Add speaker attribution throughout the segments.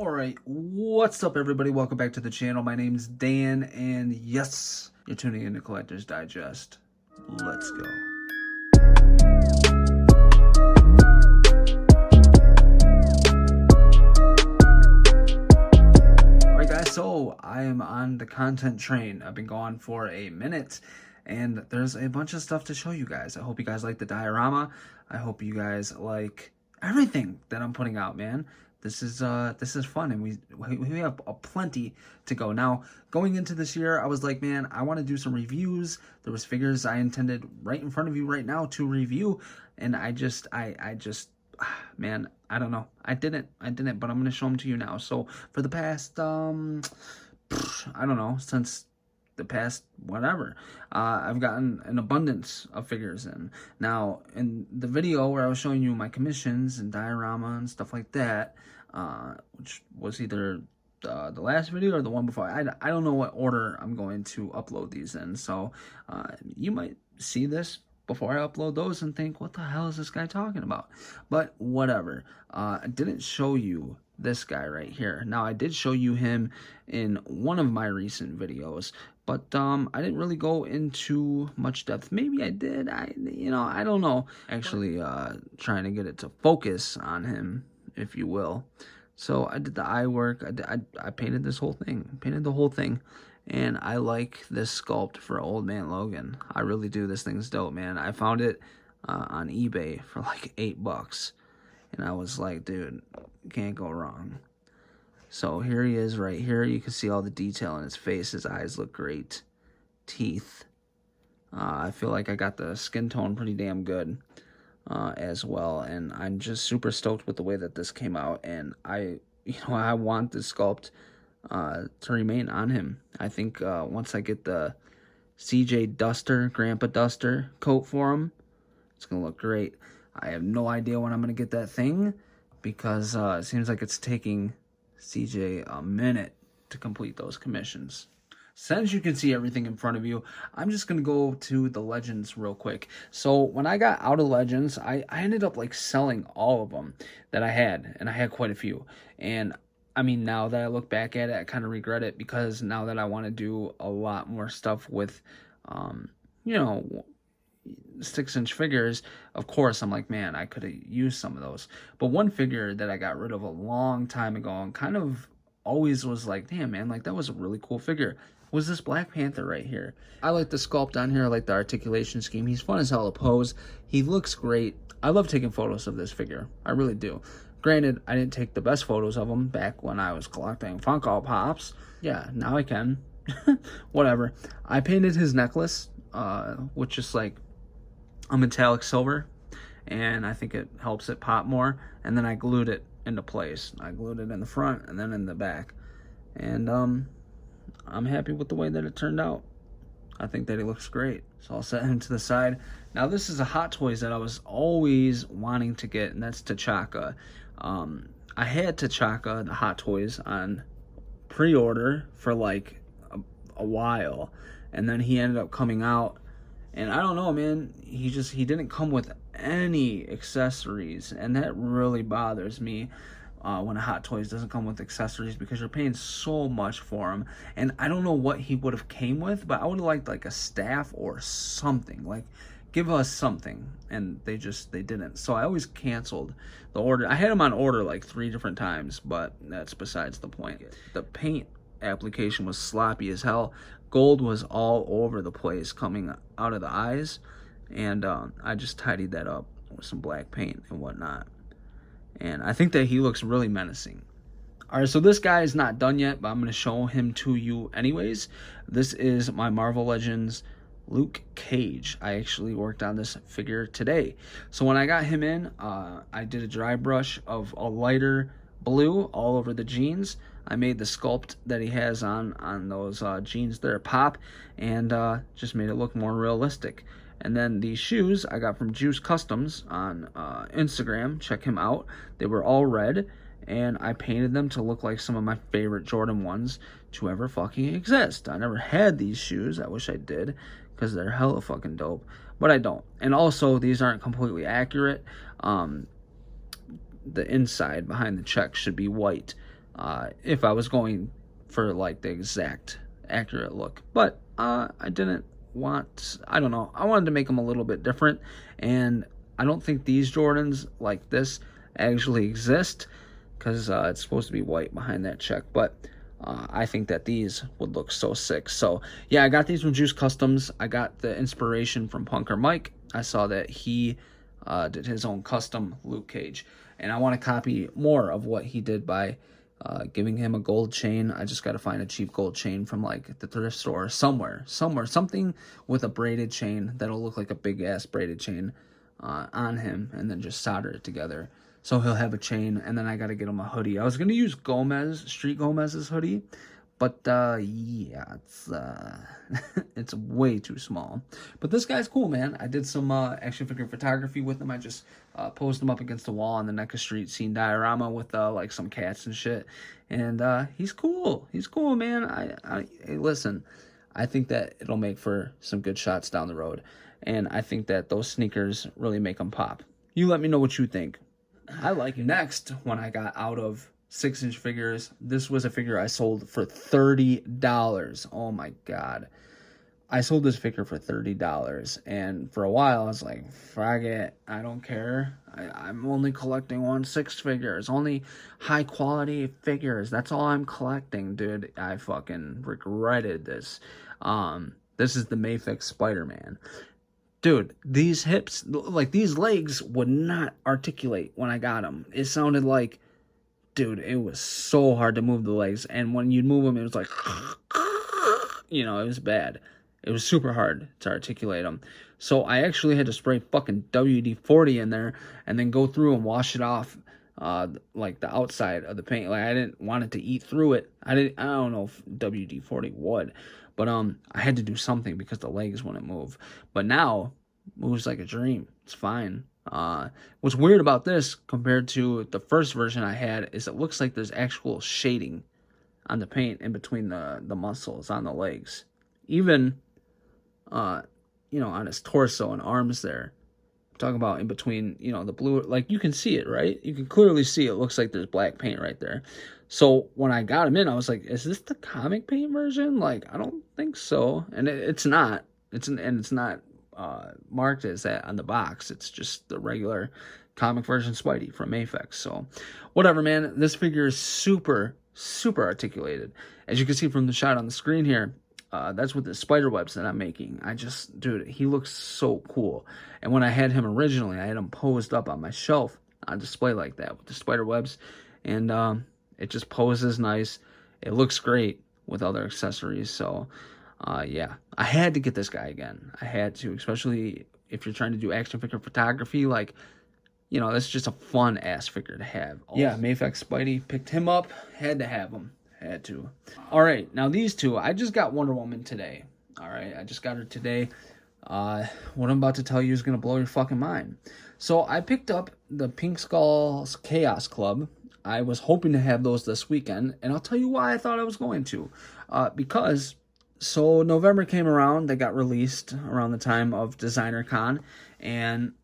Speaker 1: Alright, what's up everybody? Welcome back to the channel. My name's Dan, and yes, you're tuning into Collector's Digest. Let's go. Alright guys, so I am on the content train. I've been gone for a minute, and there's a bunch of stuff to show you guys. I hope you guys like the diorama. I hope you guys like everything that I'm putting out, man. This is fun, and we have a plenty to go. Now, going into this year, I was like, man, I want to do some reviews. There was figures I intended right in front of you right now to review, and I just, man, I don't know. I didn't, but I'm gonna show them to you now. So for the past, I don't know, since the past whatever, I've gotten an abundance of figures in. Now, in the video where I was showing you my commissions and diorama and stuff like that, which was either the last video or the one before, I don't know what order I'm going to upload these in, so you might see this before I upload those and think, what the hell is this guy talking about? But whatever. I didn't show you this guy right here. Now, I did show you him in one of my recent videos, but I didn't really go into much depth. Maybe I did. I don't know. Actually, trying to get it to focus on him, if you will. So I did the eye work. I painted this whole thing. Painted the whole thing. And I like this sculpt for Old Man Logan. I really do. This thing's dope, man. I found it on eBay for like $8. And I was like, dude, can't go wrong. So here he is right here. You can see all the detail in his face. His eyes look great. Teeth. I feel like I got the skin tone pretty damn good as well. And I'm just super stoked with the way that this came out. And I want this sculpt to remain on him. I think once I get the CJ Duster, Grandpa Duster coat for him, it's going to look great. I have no idea when I'm going to get that thing, because it seems like it's taking CJ a minute to complete those commissions. Since you can see everything in front of you, I'm just going to go to the Legends real quick. So when I got out of Legends, I ended up like selling all of them that I had, and I had quite a few. And I mean, now that I look back at it, I kind of regret it, because now that I want to do a lot more stuff with, 6-inch figures, of course, I'm like, man, I could have used some of those. But one figure that I got rid of a long time ago and kind of always was like, damn, man, like that was a really cool figure, was this Black Panther right here. I like the sculpt on here. I like the articulation scheme. He's fun as hell to pose. He looks great. I love taking photos of this figure. I really do. Granted, I didn't take the best photos of him back when I was collecting Funko Pops. Yeah, now I can. Whatever. I painted his necklace, which is like a metallic silver, and I think it helps it pop more. And then I glued it into place. I glued it in the front and then in the back. And I'm happy with the way that it turned out. I think that he looks great. So I'll set him to the side. Now this is a Hot Toys that I was always wanting to get, and that's T'Chaka. I had T'Chaka, the Hot Toys, on pre-order for like a while, and then he ended up coming out, and I don't know, man, he didn't come with any accessories, and that really bothers me when a Hot Toys doesn't come with accessories, because you're paying so much for them. And I don't know what he would have came with, but I would have liked like a staff or something, like give us something, and they didn't. So I always canceled the order. I had them on order like 3 different times, but that's besides the point. The paint application was sloppy as hell. Gold was all over the place coming out of the eyes, and I just tidied that up with some black paint and whatnot. And I think that he looks really menacing. Alright, so this guy is not done yet, but I'm going to show him to you anyways. This is my Marvel Legends Luke Cage. I actually worked on this figure today. So when I got him in, I did a dry brush of a lighter blue all over the jeans. I made the sculpt that he has on those jeans there pop, and just made it look more realistic. And then these shoes I got from Juice Customs on Instagram. Check him out. They were all red, and I painted them to look like some of my favorite Jordan 1s to ever fucking exist. I never had these shoes. I wish I did, because they're hella fucking dope, but I don't. And also, these aren't completely accurate. The inside behind the check should be white. if I was going for like the exact accurate look. But I didn't want, I don't know, I wanted to make them a little bit different, and I don't think these Jordans like this actually exist, because it's supposed to be white behind that check, but I think that these would look so sick. So yeah, I got these from Juice Customs. I got the inspiration from Punker Mike. I saw that he did his own custom Luke Cage, and I want to copy more of what he did by giving him a gold chain. I just got to find a cheap gold chain from like the thrift store somewhere, something with a braided chain that'll look like a big ass braided chain on him, and then just solder it together. So he'll have a chain, and then I got to get him a hoodie. I was going to use Street Gomez's hoodie, but yeah, it's it's way too small. But this guy's cool, man. I did some action figure photography with him. I just posed him up against the wall on the NECA Street scene diorama with like some cats and shit. And he's cool. He's cool, man. Hey, listen, I think that it'll make for some good shots down the road. And I think that those sneakers really make them pop. You let me know what you think. I like it. Next, when I got out of 6-inch figures, this was a figure I sold for $30. Oh my god. I sold this figure for $30, and for a while I was like, frag it, I don't care. I'm only collecting 1/6 figures, only high quality figures. That's all I'm collecting, dude. I fucking regretted this. This is the Mafex Spider-Man. Dude, these hips, like these legs would not articulate when I got them. It sounded like, dude, it was so hard to move the legs. And when you'd move them, it was like, you know, it was bad. It was super hard to articulate them. So I actually had to spray fucking WD-40 in there and then go through and wash it off, like the outside of the paint. Like I didn't want it to eat through it. I don't know if WD-40 would. But I had to do something because the legs wouldn't move. But now, moves like a dream. It's fine. What's weird about this compared to the first version I had is it looks like there's actual shading on the paint in between the muscles on the legs. Even, you know, on his torso and arms there. I'm talking about in between, you know, the blue. Like, you can see it, right? You can clearly see it looks like there's black paint right there. So when I got him in, I was like, is this the comic paint version? Like, I don't think so. And it's not. It's not marked as that on the box. It's just the regular comic version Spidey from Mafex. So whatever, man. This figure is super, super articulated. As you can see from the shot on the screen here, that's with the spider webs that I'm making. Dude, he looks so cool. And when I had him originally, I had him posed up on my shelf on display like that with the spider webs. And it just poses nice. It looks great with other accessories. So, yeah, I had to get this guy again. I had to, especially if you're trying to do action figure photography. Like, you know, that's just a fun ass figure to have. Also, yeah, Mafex Spidey, picked him up. Had to have him. Had to. All right, now these two. I just got Wonder Woman today. All right, I just got her today. What I'm about to tell you is going to blow your fucking mind. So I picked up the Pink Skull's Chaos Club. I was hoping to have those this weekend, and I'll tell you why I thought I was going to. Because, so November came around, they got released around the time of Designer Con, and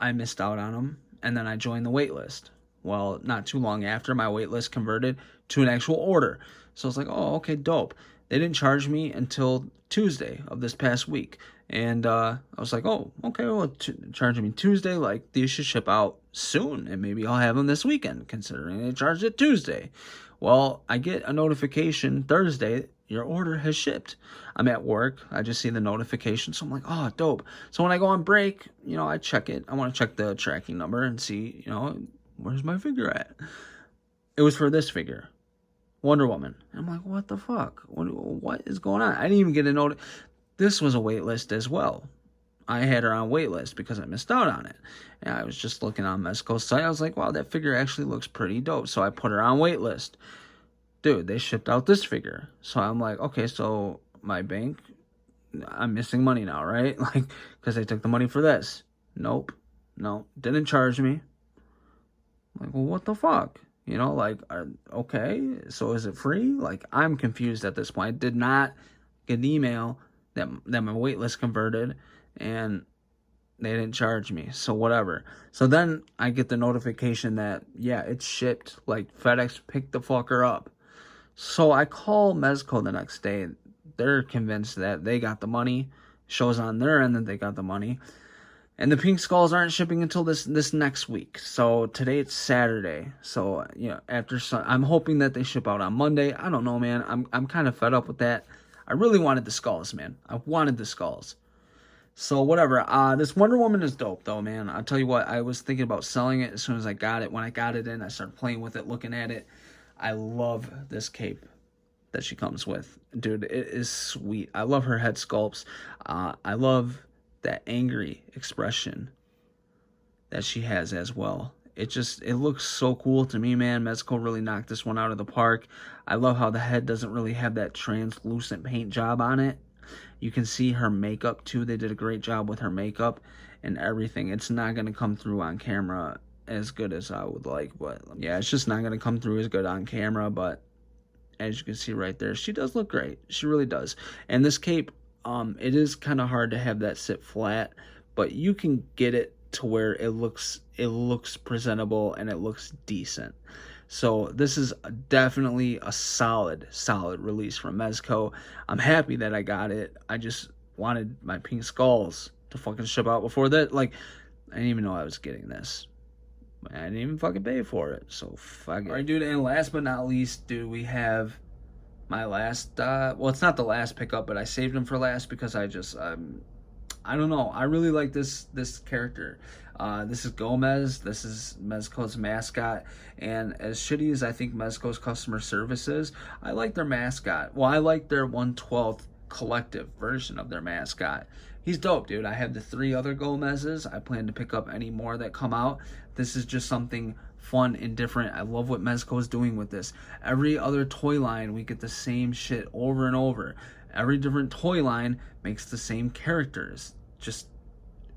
Speaker 1: I missed out on them, and then I joined the wait list. Well, not too long after, my wait list converted to an actual order. So I was like, oh, okay, dope. They didn't charge me until Tuesday of this past week. And I was like, oh, okay, well, charging me Tuesday, like, these should ship out soon, and maybe I'll have them this weekend, considering they charged it Tuesday. Well, I get a notification Thursday, your order has shipped. I'm at work, I just see the notification, so I'm like, oh, dope. So when I go on break, you know, I check it. I want to check the tracking number and see, you know, where's my figure at? It was for this figure, Wonder Woman. And I'm like, what the fuck? What is going on? I didn't even get a note. This was a wait list as well. I had her on wait list because I missed out on it. And I was just looking on Mezco's site. I was like, wow, that figure actually looks pretty dope. So I put her on wait list. Dude, they shipped out this figure. So I'm like, okay, so my bank, I'm missing money now, right? Like, because they took the money for this. Nope. No, didn't charge me. I'm like, well, what the fuck? You know, like, okay, so is it free? Like, I'm confused at this point. I did not get an email that my wait list converted, and They didn't charge me, so whatever. So then I get the notification that, yeah, it's shipped. Like, FedEx picked the fucker up. So I call Mezco the next day. They're convinced that they got the money. Shows on their end that they got the money. And the pink skulls aren't shipping until this next week. So today it's Saturday. So, you know, I'm hoping that they ship out on Monday. I don't know, man. I'm kind of fed up with that. I really wanted the skulls, man. I wanted the skulls. So whatever. This Wonder Woman is dope though, man. I'll tell you what, I was thinking about selling it as soon as I got it. When I got it in, I started playing with it, looking at it. I love this cape that she comes with. Dude, it is sweet. I love her head sculpts. I love that angry expression that she has as well. It looks so cool to me, man. Mezco really knocked this one out of the park. I love how the head doesn't really have that translucent paint job on it. You can see her makeup too. They did a great job with her makeup and everything. It's not going to come through on camera as good as I would like, but yeah, it's just not going to come through as good on camera. But as you can see right there, she does look great. She really does. And this cape, it is kind of hard to have that sit flat, but you can get it to where it looks presentable and it looks decent. So this is definitely a solid release from Mezco. I'm happy that I got it. I just wanted my pink skulls to fucking ship out before that. Like, I didn't even know I was getting this. I didn't even fucking pay for it. So fuck it. Alright, dude, and last but not least, dude, we have my last, well, it's not the last pickup, but I saved him for last because I just, I don't know. I really like this character. This is Gomez. This is Mezco's mascot. And as shitty as I think Mezco's customer service is, I like their mascot. Well, I like their 1/12th collective version of their mascot. He's dope, dude. I have the 3 other Gomez's. I plan to pick up any more that come out. This is just something fun and different. I love what Mezco is doing with this. Every other toy line, we get the same shit over and over. Every different toy line makes the same characters, just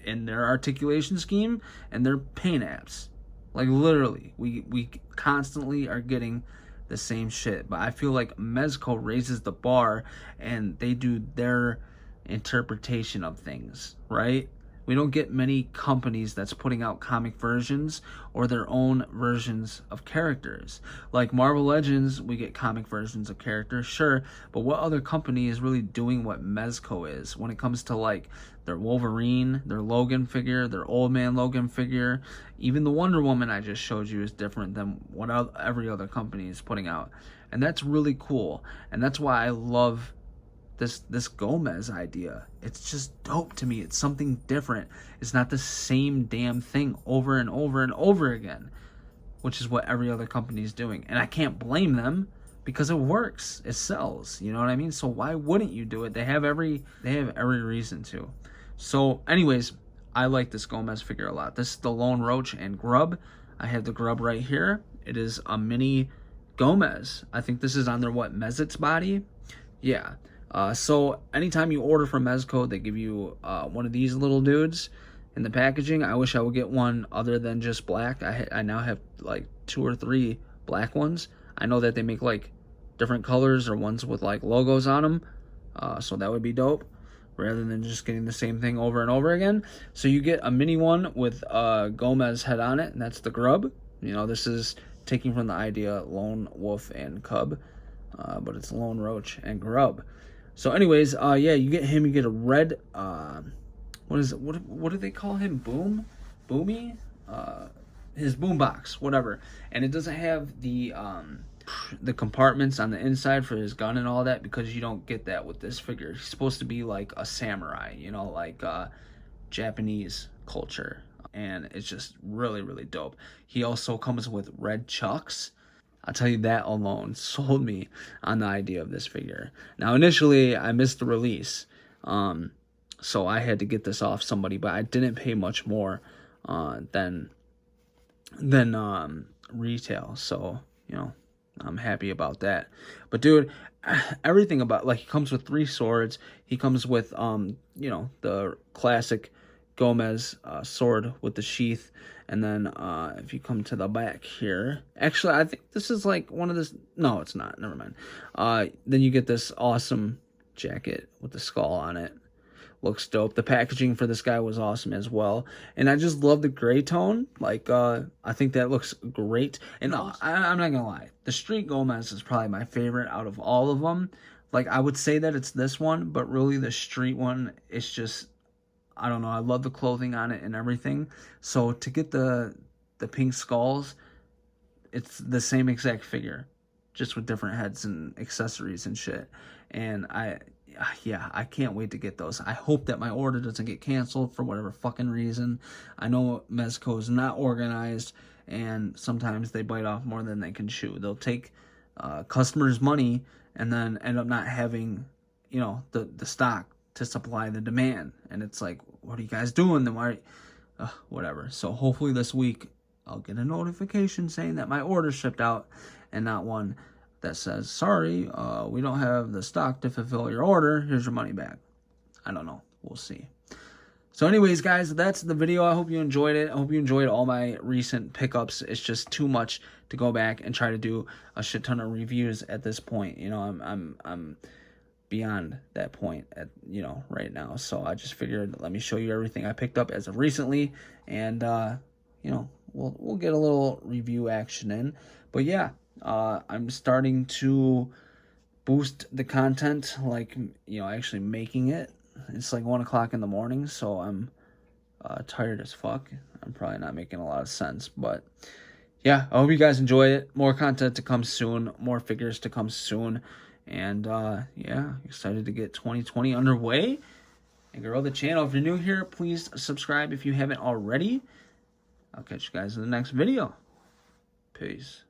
Speaker 1: in their articulation scheme and their paint apps. Like, literally, we constantly are getting the same shit. But I feel like Mezco raises the bar and they do their interpretation of things, right? We don't get many companies that's putting out comic versions or their own versions of characters. Like Marvel Legends, we get comic versions of characters, sure, but what other company is really doing what Mezco is when it comes to like their Wolverine, their Logan figure, their Old Man Logan figure? Even the Wonder Woman I just showed you is different than what every other company is putting out. And that's really cool. And that's why I love this Gomez idea. It's just dope to me. It's something different. It's not the same damn thing over and over and over again, which is what every other company is doing. And I can't blame them because it works. It sells. You know what I mean? So why wouldn't you do it? They have every reason to. So anyways, I like this Gomez figure a lot. This is the Lone Roach and Grub. I have the Grub right here. It is a mini Gomez. I think this is on their Mezit's body. Yeah. So anytime you order from Mezco, they give you one of these little dudes in the packaging. I wish I would get one other than just black. I now have like 2 or 3 black ones. I know that they make like different colors or ones with like logos on them. So that would be dope rather than just getting the same thing over and over again. So you get a mini one with Gomez head on it, and that's the Grub. You know, this is taking from the idea Lone Wolf and Cub, but it's Lone Roach and Grub. So anyways, yeah, you get him, you get a red, what is it, what do they call him, Boomy, his boombox, whatever, and it doesn't have the compartments on the inside for his gun and all that, because you don't get that with this figure. He's supposed to be like a samurai, you know, like Japanese culture, and it's just really, really dope. He also comes with red chucks. I'll tell you, that alone sold me on the idea of this figure. Now, initially, I missed the release, so I had to get this off somebody, but I didn't pay much more than retail. So, you know, I'm happy about that. But, dude, everything about, like, he comes with 3 swords. He comes with, you know, the classic Gomez sword with the sheath. And then if you come to the back here, actually, I think this is like one of this. No, it's not. Never mind. Then you get this awesome jacket with the skull on it, looks dope. The packaging for this guy was awesome as well, and I just love the gray tone. Like, I think that looks great. And I'm not gonna lie, the Street Gomez is probably my favorite out of all of them. Like, I would say that it's this one, but really the Street one is just, I don't know. I love the clothing on it and everything. So to get the pink skulls, it's the same exact figure, just with different heads and accessories and shit. And yeah, I can't wait to get those. I hope that my order doesn't get canceled for whatever fucking reason. I know Mezco is not organized, and sometimes they bite off more than they can chew. They'll take customers' money and then end up not having, you know, the stock to supply the demand. And it's like, what are you guys doing? Then why? Whatever. So hopefully this week I'll get a notification saying that my order shipped out, and not one that says, sorry, we don't have the stock to fulfill your order. Here's your money back. I don't know. We'll see. So anyways, guys, that's the video. I hope you enjoyed it. I hope you enjoyed all my recent pickups. It's just too much to go back and try to do a shit ton of reviews at this point. You know, I'm beyond that point at, you know, right now. So I just figured, let me show you everything I picked up as of recently, and you know, we'll get a little review action in. But yeah, I'm starting to boost the content, like, you know, actually making it. It's like 1 o'clock in the morning, so I'm tired as fuck. I'm probably not making a lot of sense, but yeah, I hope you guys enjoy it. More content to come soon, more figures to come soon, and yeah, excited to get 2020 underway and grow the channel. If you're new here, please subscribe if you haven't already. I'll catch you guys in the next video. Peace.